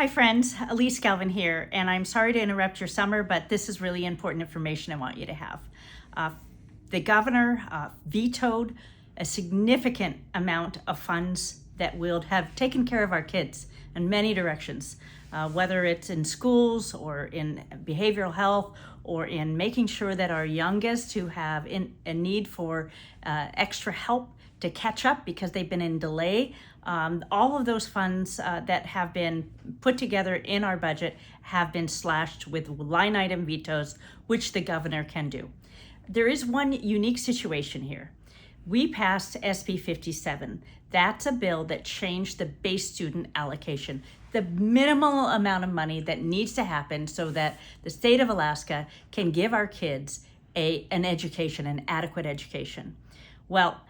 Hi friends, Alyse Galvin here, and I'm sorry to interrupt your summer, but this is really important information I want you to have. The governor vetoed a significant amount of funds that will have taken care of our kids in many directions, whether it's in schools or in behavioral health or in making sure that our youngest who have a need for extra help to catch up because they've been in delay. All of those funds that have been put together in our budget have been slashed with line item vetoes, which the governor can do. There is one unique situation here. We passed SB 57. That's a bill that changed the base student allocation, the minimal amount of money that needs to happen so that the state of Alaska can give our kids an education, an adequate education. Well,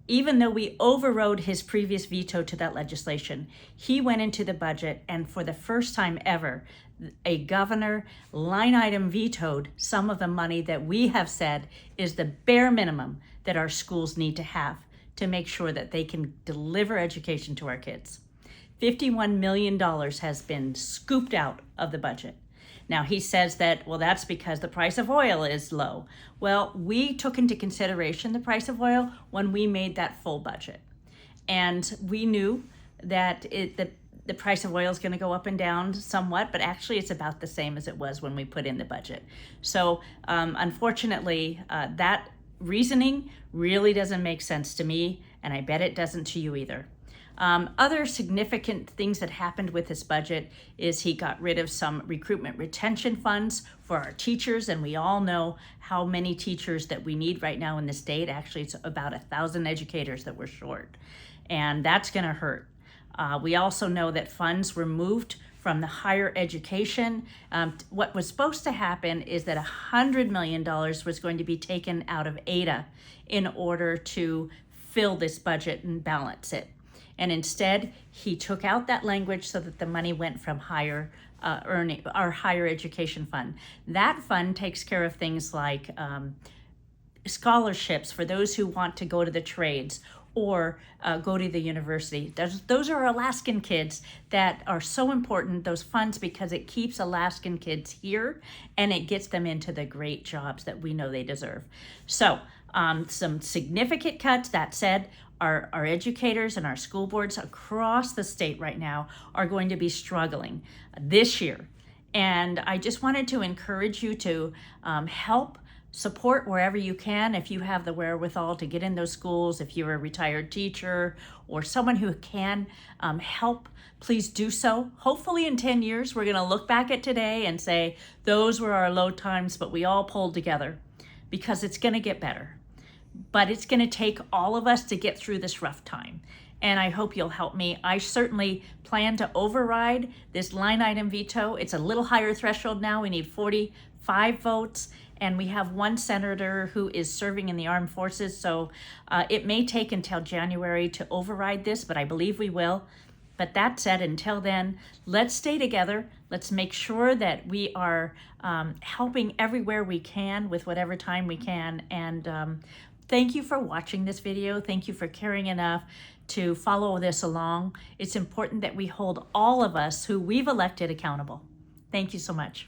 even though we overrode his previous veto to that legislation, he went into the budget and for the first time ever, a governor line item vetoed some of the money that we have said is the bare minimum that our schools need to have to make sure that they can deliver education to our kids. $51 million has been scooped out of the budget. Now he says that, well, that's because the price of oil is low. Well, we took into consideration the price of oil when we made that full budget. And we knew that the price of oil is going to go up and down somewhat, but actually it's about the same as it was when we put in the budget. So unfortunately, that reasoning really doesn't make sense to me, and I bet it doesn't to you either. Other significant things that happened with this budget is he got rid of some recruitment retention funds for our teachers, and we all know how many teachers that we need right now in the state. Actually, it's about 1,000 educators that we're short, and that's going to hurt. We also know that funds were moved from the higher education. What was supposed to happen is that $100 million was going to be taken out of ADA in order to fill this budget and balance it. And instead, he took out that language so that the money went from higher education fund. That fund takes care of things like scholarships for those who want to go to the trades or go to the university. Those are Alaskan kids that are so important, those funds, because it keeps Alaskan kids here and it gets them into the great jobs that we know they deserve. So some significant cuts. That said, our educators and our school boards across the state right now are going to be struggling this year. And I just wanted to encourage you to help support wherever you can. If you have the wherewithal to get in those schools, if you're a retired teacher or someone who can help, please do so. Hopefully in 10 years, we're going to look back at today and say, those were our low times, but we all pulled together, because it's going to get better. But it's going to take all of us to get through this rough time. And I hope you'll help me. I certainly plan to override this line item veto. It's a little higher threshold now. We need 45 votes. And we have one senator who is serving in the armed forces. So it may take until January to override this, but I believe we will. But that said, until then, let's stay together. Let's make sure that we are helping everywhere we can with whatever time we can. And thank you for watching this video. Thank you for caring enough to follow this along. It's important that we hold all of us who we've elected accountable. Thank you so much.